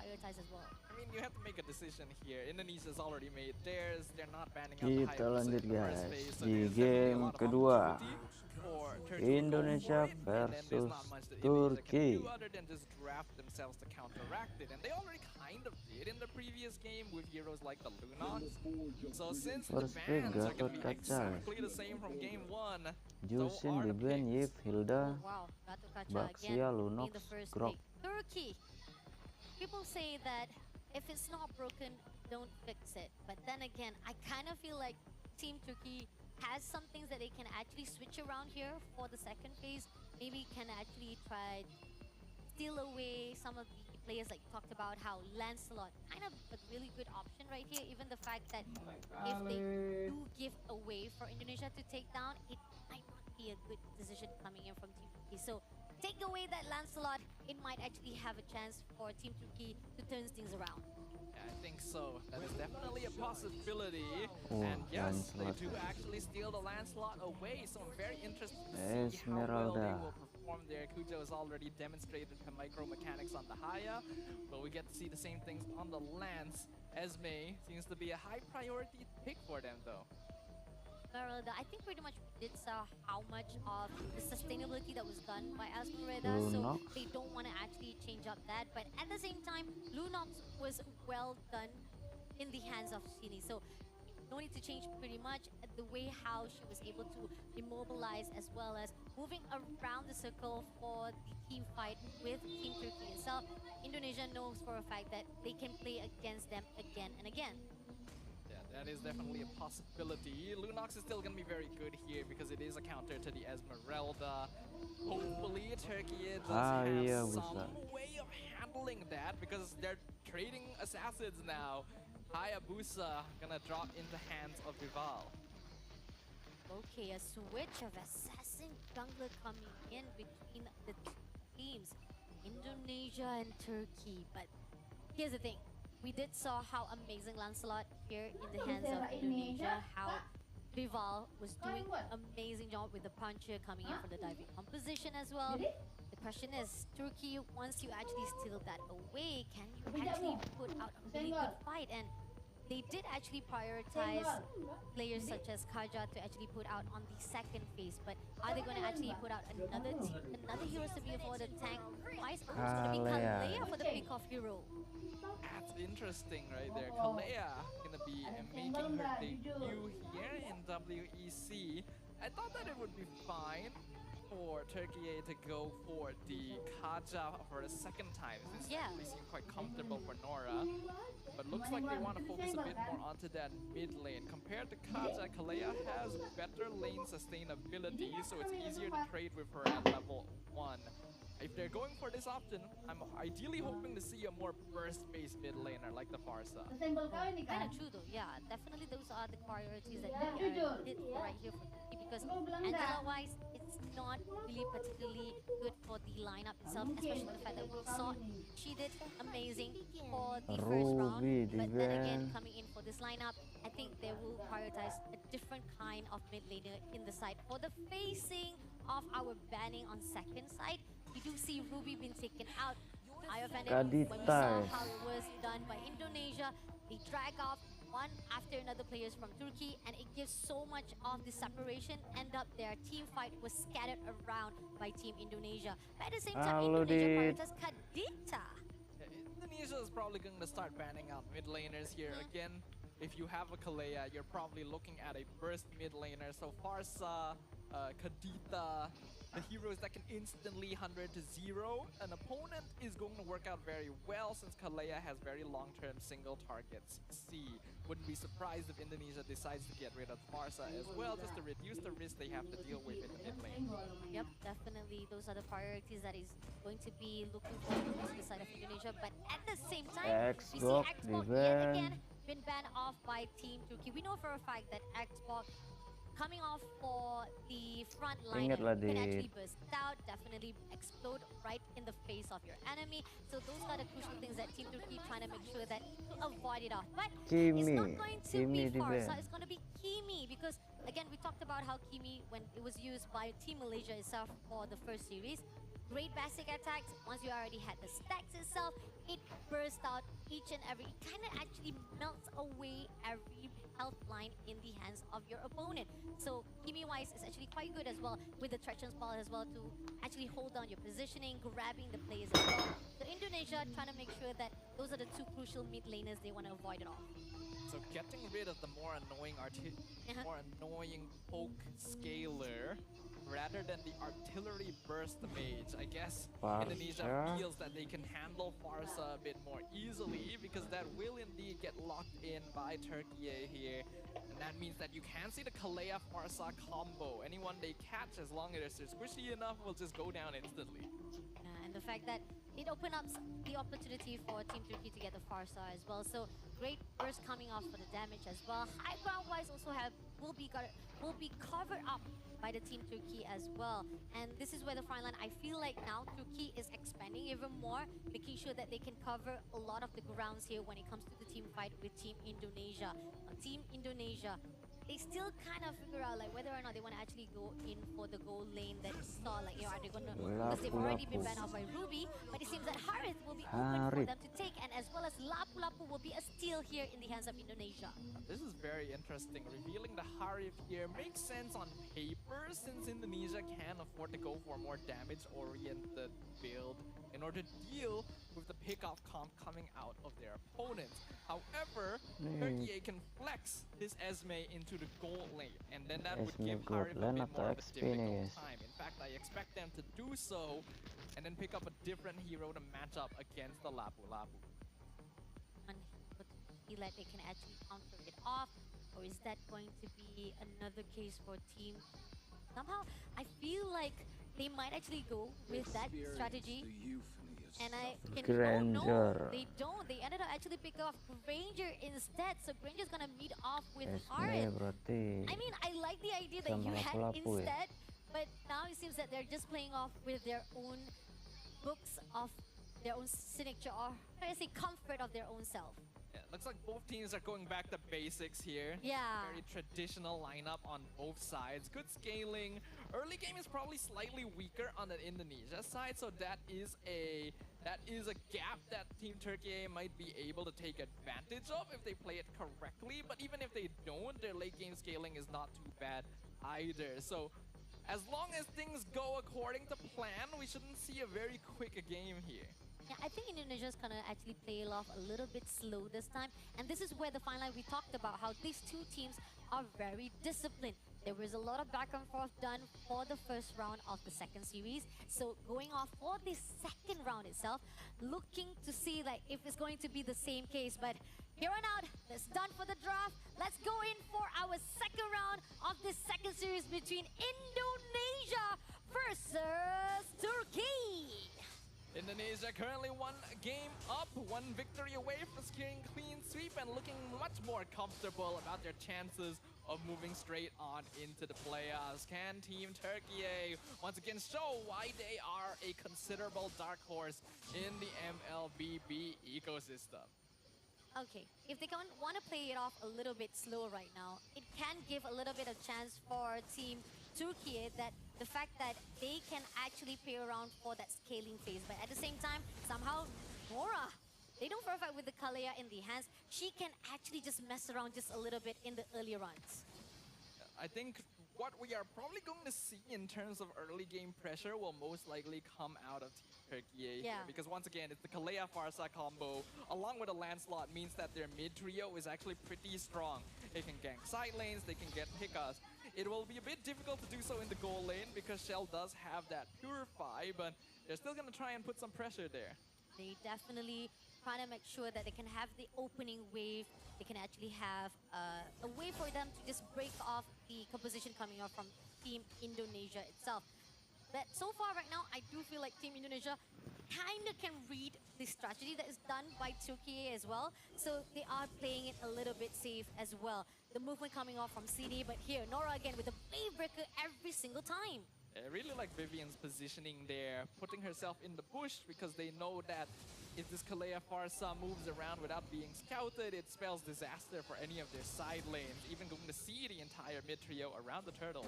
prioritize as well. I mean, you have to make a decision here. Indonesia's already made theirs. They're not banning out the Kita high lanjut in the first guys phase, so di there's definitely a game lot of kedua. opportunity for Turkey to go Indonesia for it, and then there's versus not much that Indonesia can Turki. do other than just draft themselves to counteract it, and they already kind of did in the previous game with heroes like the Lunox. So since the First bans pick are going to be Gatot Kaca. exactly the same from game 1, so Jusin are di the ban picks. Iesf Hilda. Oh, wow, Gatot Kaca Baxia, again Lunox, being the first Grok. pick. Turkey. People say that if it's not broken, don't fix it. But then again, I kind of feel like Team Turkey has some things that they can actually switch around here for the second phase. Maybe can actually try steal away some of the players like you talked about, how Lancelot, kind of a really good option right here. Even the fact that if they do give away for Indonesia to take down, it might not be a good decision coming in from Team Turkey. So take away that Lancelot, it might actually have a chance for Team Turkey to turn things around. Yeah, I think so. That is definitely a possibility. Oh, And yes, Lancelot. they do actually steal the Lancelot away, so I'm very interested to see how well they will perform there. Kujo has already demonstrated her micro mechanics on the Haya, but we get to see the same things on the Lance. Esme seems to be a high priority pick for them though. Esmeralda, I think pretty much we did saw how much of the sustainability that was done by Esmeralda, so Lunox. they don't want to actually change up that. But at the same time, Lunox was well done in the hands of Shini, so no need to change pretty much the way how she was able to immobilize as well as moving around the circle for the team fight with Team Turkey itself. Indonesia knows for a fact that they can play against them again and again. Yeah, that is definitely a possibility. Lunox is still going to be very good here because it is a counter to the Esmeralda. Hopefully, Turkiye does have some way of handling that because they're trading assassins now. Hayabusa gonna drop into hands of Vival. Okay, a switch of assassin jungler coming in between the two teams, Indonesia and Turkey. But here's the thing. We did saw how amazing Lancelot here in the hands of Indonesia, how Vival was doing amazing job with the puncher coming in for the diving composition as well. The question is, Turkey, once you actually steal that away, can you actually put out a really good fight? And they did actually prioritize players such as Kaja to actually put out on the second phase, but are they going to actually put out another hero to be for the tank? Why is it going to be Kalea for the pick-off hero? That's interesting right there. Kalea gonna be making her debut here in WEC. I thought that it would be fine for Turkiye to go for the Kaja for the second time. Since they seem quite comfortable for Nora. But looks like they want to focus a bit more onto that mid lane. Compared to Kaja, Kalea has better lane sustainability, so it's easier to trade with her at level 1. If they're going for this option, I'm ideally hoping to see a more burst-based mid laner like the Farsa. Kind of true though, yeah. Definitely those are the priorities that we are hit for right here for Turkey because Angela-wise, it's not really particularly good for the lineup itself, especially the fact that we saw she did amazing for the first round. But then again, coming in for this lineup, I think they will prioritize a different kind of mid laner in the side. For the facing of our banning on second side, you do see Ruby being taken out. I offended when we saw how it was done by Indonesia. They drag off one after another players from Turkey, and it gives so much of the separation. End up their team fight was scattered around by Team Indonesia. But at the same time, Indonesia prioritized Kadita. Indonesia is probably going to start banning out mid laners here again. If you have a Kalea, you're probably looking at a burst mid laner. So Farsa, Kadita, the heroes that can instantly 100 to 0. An opponent is going to work out very well since Kalea has very long-term single targets. C. Wouldn't be surprised if Indonesia decides to get rid of Farsa as well, just to reduce the risk they have to deal with in the mid lane. Yep, definitely. Those are the priorities that is going to be looking forward to the side of Indonesia. But at the same time, we see Xbox yet again been banned off by Team Turkey. We know for a fact that Xbox coming off for the front line, you can actually burst out, definitely explode right in the face of your enemy. So those are the crucial things that Team Turkey trying to make sure that to avoid it off. But it's not going to be Farsa, it's going to be Kimi, because again, we talked about how Kimi, when it was used by Team Malaysia itself for the first series, great basic attacks. Once you already had the stacks itself, it bursts out each and every, it kind of actually melts away every health line in the hands of your opponent. So Kimi-wise is actually quite good as well with the Treacherous Ball as well to actually hold down your positioning, grabbing the plays as well. So Indonesia trying to make sure that those are the two crucial mid laners they want to avoid it all. So getting rid of the more annoying poke scaler rather than the artillery burst mage. I guess Indonesia feels that they can handle Farsa a bit more easily because that will indeed get locked in by Turkiye here. And that means that you can see the Kalea Farsa combo. Anyone they catch, as long as they're squishy enough, will just go down instantly. And the fact that it opens up the opportunity for Team Turkey to get the Farsa as well. So great burst coming off for the damage as well. High ground wise also will be covered up by the Team Turkey as well. And this is where the front line, I feel like now Turkey is expanding even more, making sure that they can cover a lot of the grounds here when it comes to the team fight with Team Indonesia. Team Indonesia, they still kind of figure out like whether or not they want to actually go in for the goal lane that we saw, like, you know, are they gonna, because they've already been banned out by Ruby, but it seems that Harith will be open for them to take, and as well as Lapu-Lapu will be a steal here in the hands of Indonesia. This is very interesting. Revealing the Harith here makes sense on paper since Indonesia can afford to go for a more damage-oriented build in order to deal with the pick-off comp coming out of their opponents. However, Turkiye can flex this Esme into the gold lane, and then that would give Harith a bit more of a difficult time. In fact, I expect them to do so and then pick up a different hero to match up against the Lapu-Lapu. Feel like they can actually counter it off, or is that going to be another case for Team? Somehow, I feel like they might actually go with that strategy. And I can no, they don't. They ended up actually picking off Granger instead. So Granger's gonna meet off with Harith. I mean, I like the idea that you had instead, but now it seems that they're just playing off with their own books of their own signature, or how do I say, comfort of their own self. Yeah, looks like both teams are going back to basics here. Yeah. Very traditional lineup on both sides. Good scaling. Early game is probably slightly weaker on the Indonesia side, so that is a gap that Team Turkiye might be able to take advantage of if they play it correctly. But even if they don't, their late game scaling is not too bad either. So as long as things go according to plan, we shouldn't see a very quick game here. Yeah, I think Indonesia's gonna actually play it off a little bit slow this time. And this is where the fine line we talked about, how these two teams are very disciplined. There was a lot of back and forth done for the first round of the second series. So going off for the second round itself, looking to see like if it's going to be the same case. But here on out, that's done for the draft. Let's go in for our second round of this second series between Indonesia versus Turkey. Indonesia currently one game up, one victory away from securing clean sweep and looking much more comfortable about their chances of moving straight on into the playoffs. Can Team Turkiye once again show why they are a considerable dark horse in the Mlbb ecosystem? Okay, if they want to play it off a little bit slow right now, it can give a little bit of chance for Team Turkiye, that the fact that they can actually play around for that scaling phase. But at the same time, somehow, Nora, they don't perfect with the Kalea in the hands. She can actually just mess around just a little bit in the early runs. I think what we are probably going to see in terms of early game pressure will most likely come out of Team Turkiye here, because once again, it's the Kalea Farsa combo along with a Lancelot means that their mid trio is actually pretty strong. They can gank side lanes, they can get pickups. It will be a bit difficult to do so in the goal lane because Shell does have that Purify, but they're still going to try and put some pressure there. They definitely trying to make sure that they can have the opening wave. They can actually have a way for them to just break off the composition coming off from Team Indonesia itself. But so far right now, I do feel like Team Indonesia kind of can read the strategy that is done by Turkiye as well. So they are playing it a little bit safe as well. The movement coming off from CD, but here, Nora again with a Blade Breaker every single time. I really like Vivian's positioning there, putting herself in the bush because they know that if this Kalea Farsa moves around without being scouted, it spells disaster for any of their side lanes. Even going to see the entire mid trio around the turtle.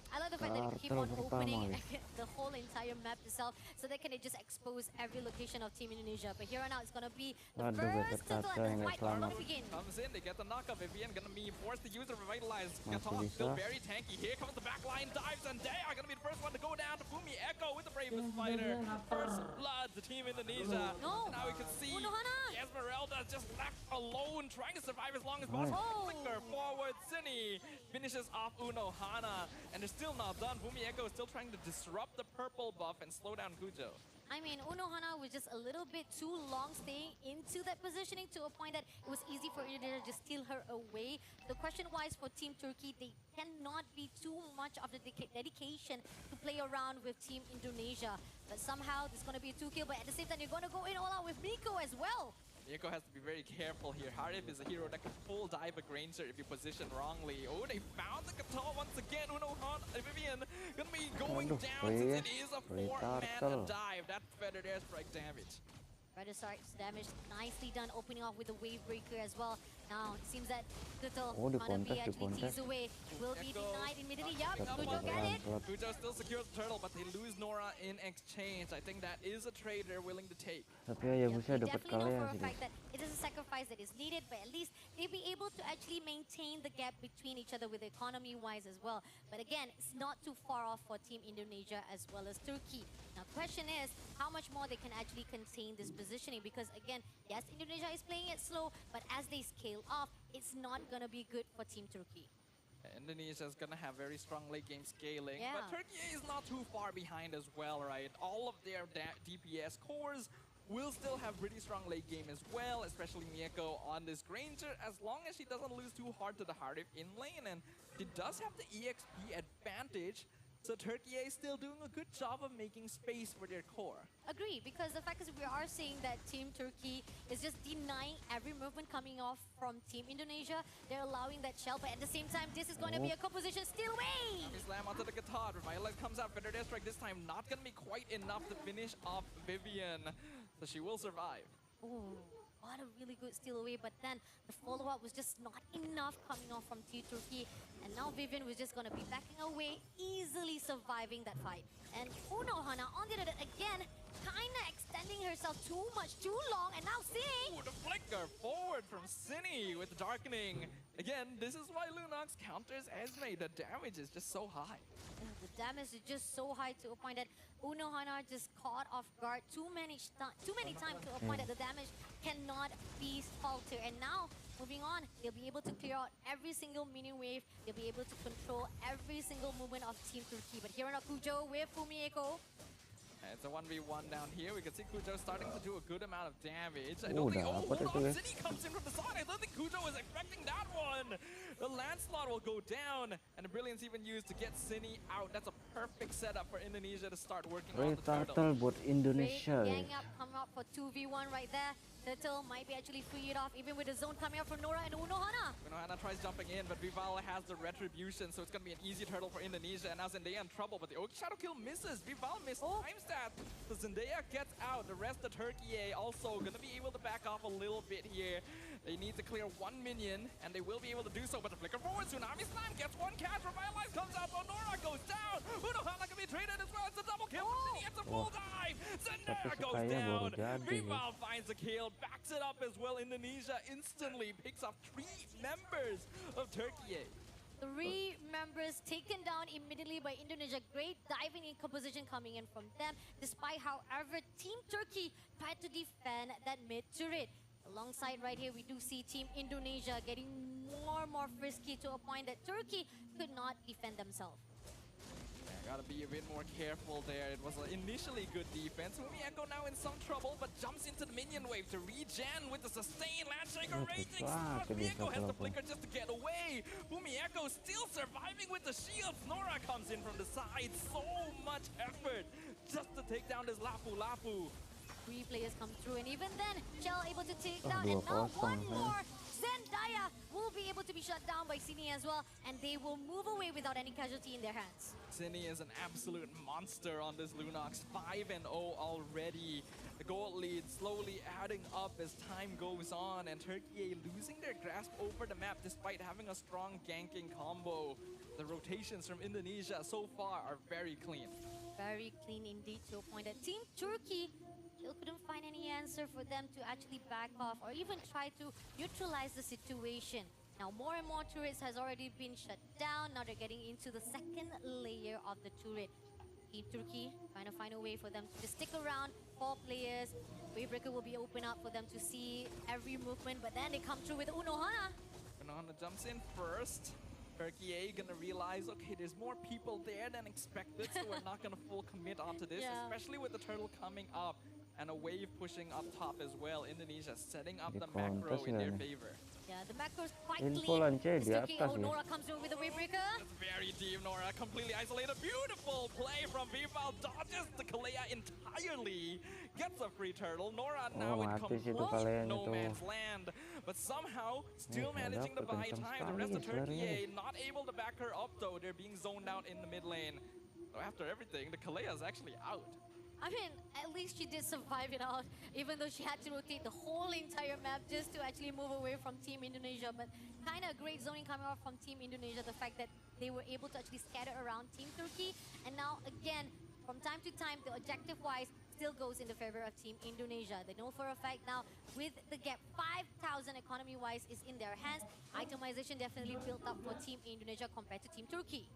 I love the fact that they keep Turtle on pertama, opening guys. the whole entire map itself so they can just expose every location of Team Indonesia. But here on out, it's going to be the Waduh, first bebek turtle kaca and yang the nggak fight is going selamat. to begin. Comes in, they get the knockup. Vivian gonna be forced to use a revitalize. Masih Katon still bisa. very tanky. Here comes the backline dives, and they are gonna be the first one to go down to Fumi Echo with the bravest fighter. First blood to Team Indonesia. No. And now we can see Unohana. Esmeralda just left alone, trying to survive as long as possible. Oh. Flicker forward, Cine finishes off Unohana, and they're still not done. Fumi Echo is still trying to disrupt the purple buff and slow down Kujo. I mean, Unohana was just a little bit too long staying into that positioning to a point that it was easy for Indonesia to steal her away. The question-wise for Team Turkey, they cannot be too much of the dedication to play around with Team Indonesia. But somehow, there's going to be a 2-kill, but at the same time, you're going to go in all out with Miko as well. Miko has to be very careful here. Harif is a hero that can full dive a Granger if you position wrongly. Oh, they found the Katal once again. Unohana, Vivian gonna be going Aduh, down since it free is a 4-man turtle. dive. That feathered airstrike damage. Red Stark's damage nicely done, opening off with a wave breaker as well. Now, it seems that Turtle Oh, gonna be dikontes, actually dikontes. teased away. Will be Echo. denied immediately. Yup, Up Kujo on get it. Kujo still secures the turtle, but they lose Nora in exchange. I think that is a trade they're willing to take. Tapi ya Yep, bisa we dapat definitely know kalian for a sih. fact that it is a sacrifice that is needed, but at least they'll be able to actually maintain the gap between each other with economy-wise as well. But again, it's not too far off for Team Indonesia as well as Turkey. Now, question is, how much more they can actually contain this positioning? Because again, yes, Indonesia is playing it slow, but as they scale off, it's not gonna be good for Team Turkey. Indonesia is gonna have very strong late game scaling, Yeah. but Turkiye is not too far behind as well, right? All of their DPS cores will still have pretty strong late game as well, especially Mieko on this Granger, as long as she doesn't lose too hard to the Harif in lane, and she does have the EXP advantage. So Turkiye is still doing a good job of making space for their core. Agree, because the fact is we are seeing that Team Turkey is just denying every movement coming off from Team Indonesia. They're allowing that shell, but at the same time, this is going to be a composition steal away. Slam onto the guitar. Revitalize comes out. Feather Strike this time not gonna be quite enough to finish off Vivian. So she will survive. Ooh, what a really good steal away, but then the follow-up was just not enough coming off from Team Turkey. And now Vivian was just going to be backing away, easily surviving that fight. And Unohana, on the other hand, again, kind of extending herself too much, too long, and now seeing... Ooh, the flicker forward from Cine with the darkening. Again, this is why Lunox counters Esme. The damage is just so high. The damage is just so high to a point that Unohana just caught off guard too many times to a point that the damage cannot be faltered. And now, moving on, they'll be able to clear out every single minion wave. They'll be able to control every single movement of Team Turkey. But here on Kujo with Fumieko. It's a 1v1 down here. We can see Kujo starting to do a good amount of damage. I Oh, don't think... dapat hold itu, on. guys. City comes in from the side. I don't think Kujo was expecting that one. The Landslot will go down. And the Brilliance even used to get Cine out. That's a perfect setup for Indonesia to start working on Free the turtle. turtle buat Great Indonesia, gang guys. up, coming up for 2v1 right there. Turtle might be actually free it off, even with the zone coming up from Nora and Unohana. Unohana tries jumping in, but Vival has the retribution, so it's going to be an easy turtle for Indonesia. And now Zendaya in trouble, but the Oki Shadow Kill misses. Vival missed time stat. So Zendaya gets out. The rest of Turkiye also going to be able to back off a little bit here. They need to clear one minion, and they will be able to do so. But the flicker forward, Tsunami Slam gets one catch. Revitalize comes out, but Nora goes down. Unohana can be traded as well. It's a double kill. City gets a full dive. Zendaya goes sekaya baru down. jadi, Vival finds the kill, backs it up as well. Indonesia instantly picks up 3 members of Turkiye. 3 members taken down immediately by Indonesia. Great diving in composition coming in from them. Despite, however, Team Turkey tried to defend that mid turret. Alongside right here, we do see Team Indonesia getting more and more frisky to a point that Turkey could not defend themselves. Gotta be a bit more careful there. It was an initially good defense. Fumieko now in some trouble, but jumps into the minion wave to regen with the sustained Landshaker raging wah, stars. ini Mieko has the satu flicker just to get away. Fumieko still surviving with the shields. Nora comes in from the side. So much effort just to take down this Lapu Lapu. 3 players come through, and even then, Shell able to take Oh, down, and now 2-0, one huh? more Zendaya will be able to be shut down by Sini as well, and they will move away without any casualty in their hands. Cine is an absolute monster on this Lunox, 5-0 already. The goal lead slowly adding up as time goes on, and Turkiye losing their grasp over the map despite having a strong ganking combo. The rotations from Indonesia so far are very clean. Very clean indeed, to a point that Team Turkey still couldn't find any answer for them to actually back off or even try to neutralize the situation. Now more and more turrets has already been shut down. Now they're getting into the second layer of the turret. Team Turkey trying to find a way for them to just stick around. 4 players. Wavebreaker will be open up for them to see every movement, but then they come through with Unohana. Unohana jumps in first. Turkiye gonna realize, okay, there's more people there than expected, so we're not gonna full commit onto this, especially with the turtle coming up and a wave pushing up top as well. Indonesia setting up the macro in their favor. Yeah, the macro's quite Info clean. lancar di atas ya. Nora comes through with a wavebreaker. It's very deep, Nora completely isolated. Beautiful play from Vival, dodges the Kalea entirely. Gets a free turtle. Nora now in complete no man's land. But somehow still managing to buy time. The rest of Turkiye not able to back her up though. They're being zoned out in the mid lane. So after everything, the Kalea is actually out. I mean, at least she did survive it out, even though she had to rotate the whole entire map just to actually move away from Team Indonesia. But kind of great zoning coming off from Team Indonesia, the fact that they were able to actually scatter around Team Turkey. And now, again, from time to time, the objective-wise still goes in the favor of Team Indonesia. They know for a fact now, with the gap, 5,000 economy-wise is in their hands. Itemization definitely built up for Team Indonesia compared to Team Turkey.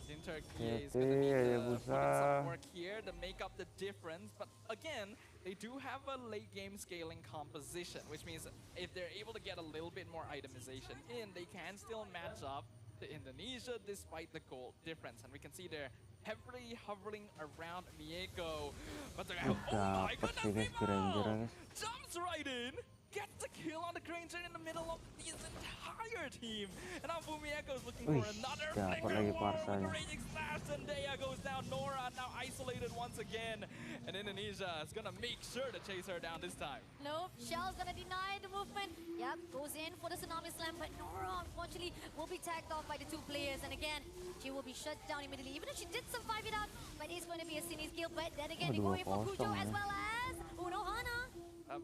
Team Turkiye is going to need to put in some work here to make up the difference. But again, they do have a late game scaling composition, which means if they're able to get a little bit more itemization in, they can still match up to Indonesia despite the goal difference. And we can see they're heavily hovering around Mieko. But they're oh my goodness, Vival jumps right in. Gets the kill on the Granger in the middle of his entire team. And now Mieko is looking for another flicker with the Raging Slash. Zendaya goes down. Nora now isolated once again. And Indonesia is going to make sure to chase her down this time. Nope, Shell's going to deny the movement. Yep, goes in for the Tsunami Slam. But Nora, unfortunately, will be tagged off by the 2 players. And again, she will be shut down immediately. Even if she did survive it out, but it's going to be a Sini's kill. But then again, they go in for Kujo as well as Unohana.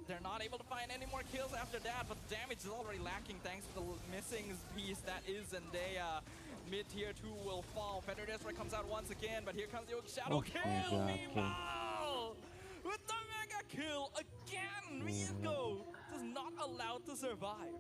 They're not able to find any more kills after that, but the damage is already lacking thanks to the missing piece that is Zendaya. Mid-tier 2 will fall. Feather Desperate comes out once again, but here comes the Shadow kill! Vival! With the mega kill again! Mieko is not allowed to survive.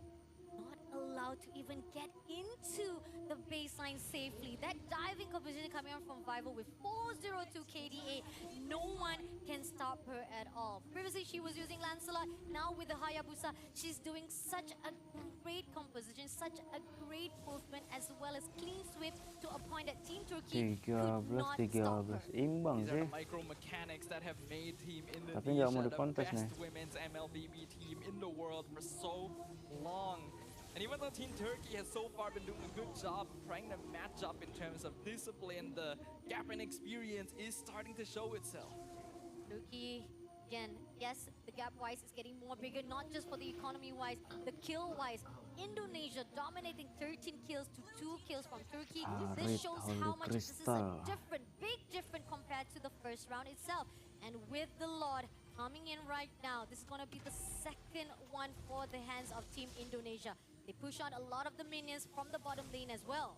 Not allowed to even get into the baseline safely. That diving composition coming out from Vival with 402 KDA. No one can stop her at all. Previously, she was using Lancelot. Now with the Hayabusa, she's doing such a great composition, such a great movement, as well as clean sweep to a point that Team Turkey could not stop her. Imbang These sih. are the micro mechanics that have made Team Indonesia the best women's Mlbb team in the world for so long. And even though Team Turkey has so far been doing a good job trying to match up in terms of discipline, the gap in experience is starting to show itself. Turkey, again, yes, the gap-wise is getting more bigger, not just for the economy-wise, the kill-wise. Indonesia dominating 13 kills to 2 kills from Turkey. This shows how much this is a different, big different compared to the first round itself. And with the Lord coming in right now, this is going to be the second one for the hands of Team Indonesia. They push out a lot of the minions from the bottom lane as well.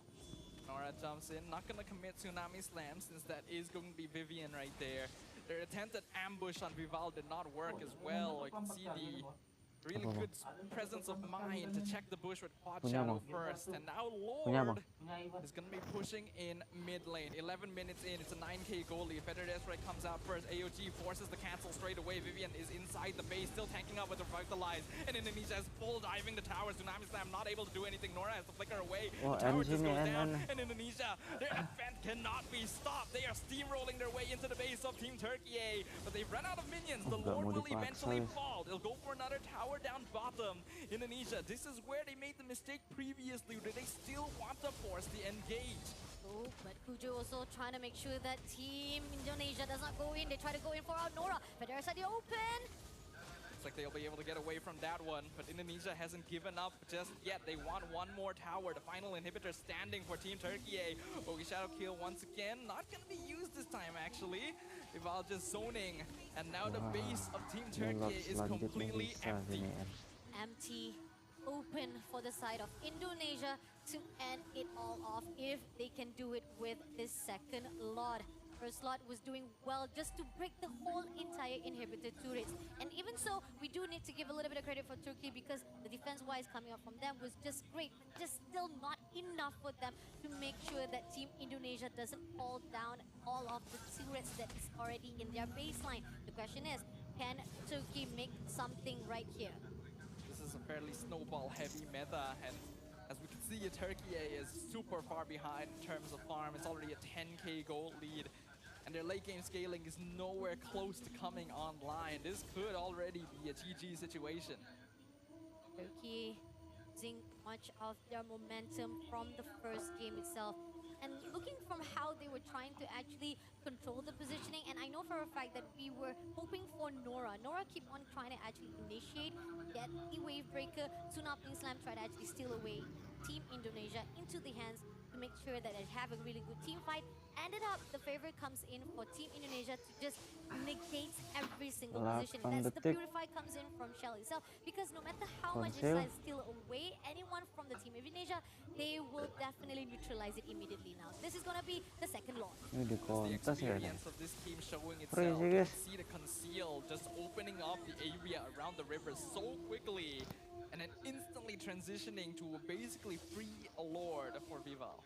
Nora jumps in, not going to commit Tsunami Slam since that is going to be Vivian right there. Their attempted ambush on Vival did not work as well. You can see the really good presence of mind to check the bush with Quad Shadow first. And now Lord is going to be pushing in mid lane. 11 minutes in, it's a 9k goalie. Feather Desperate comes out first. AOG forces the cancel straight away. Vivian is inside the base, still tanking up with Revitalize. And Indonesia is full diving the towers. Tsunami Slam not able to do anything. Nora has to flicker away. The tower just goes down. And Indonesia, their advent cannot be stopped. They are steamrolling their way into the base of Team Turkiye. But they've run out of minions. The Lord will eventually fall. They'll go for another tower down bottom. Indonesia, this is where they made the mistake previously. Do they still want to force the engage? Oh, but Kujo also trying to make sure that Team Indonesia does not go in. They try to go in for our Nora, but there's the open. like they'll be able to get away from that one, but Indonesia hasn't given up just yet. They want one more tower. The final inhibitor standing for Team Turkiye. Oh, shadow kill once again. Not gonna be used this time actually. Ival just zoning, and now the base of Team Turkiye is completely empty. Empty, open for the side of Indonesia to end it all off if they can do it with this second lot. First lot was doing well just to break the whole entire inhibitor turrets. And even so, we do need to give a little bit of credit for Turkey because the defense-wise coming up from them was just great, but just still not enough for them to make sure that Team Indonesia doesn't fall down all of the turrets that is already in their baseline. The question is, can Turkey make something right here? This is a fairly snowball-heavy meta, and as we can see, Turkiye is super far behind in terms of farm. It's already a 10k gold lead, and their late game scaling is nowhere close to coming online. This could already be a GG situation. Turkey losing much of their momentum from the first game itself. And looking from how they were trying to actually control the positioning, and I know for a fact that we were hoping for Nora. Nora keep on trying to actually initiate, get the wave breaker. Soon after Slam tried to actually steal away Team Indonesia into the hands to make sure that they have a really good team fight. Ended up, the favor comes in for Team Indonesia to just negate every single position. That's the Purify comes in from Shell itself, because no matter how much they try to steal away anyone from the Team of Indonesia, they will definitely neutralize it immediately now. This is gonna be the second lot. The experience of this team showing itself. You can see the conceal just opening up the area around the river so quickly, and then instantly transitioning to basically free a Lord for Vival.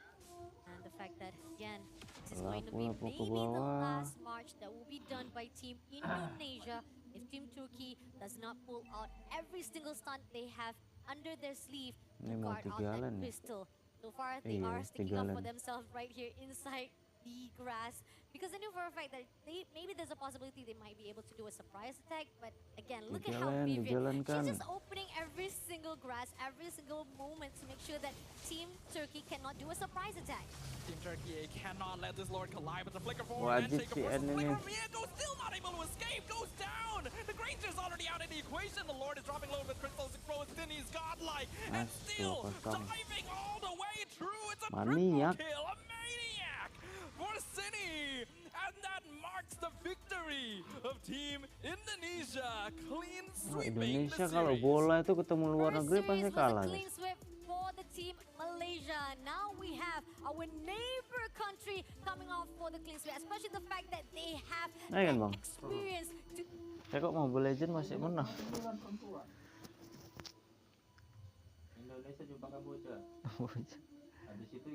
And the fact that, again, this is going to be maybe the last march that will be done by Team Indonesia if Team Turkey does not pull out every single stunt they have under their sleeve to guard out that crystal. So far, they are sticking up for themselves right here inside the grass, because I knew for a fact that maybe there's a possibility they might be able to do a surprise attack. But again, look at how Vivian, she's just opening every single grass, every single moment to make sure that Team Turkey cannot do a surprise attack. Team Turkiye cannot let this Lord collide with the flicker forward and take a force. Flicker from Viego still not able to escape, goes down. The Granger's already out of the equation. The Lord is dropping low with crystals and crows. Then he's godlike and still diving all the way through. It's a triple kill, a maniac for Cine, and that marks the victory of Team Indonesia. Clean sweeping the series. Kalau bola itu ketemu luar negeri pasti kalah. Clean sweep for the Team Malaysia. Now we have our neighbor country coming off for the clean sweep, especially the fact that they have that experience. Saya kok Mobile Legends masih menang. Indonesia jumpa Kamboja. Habis itu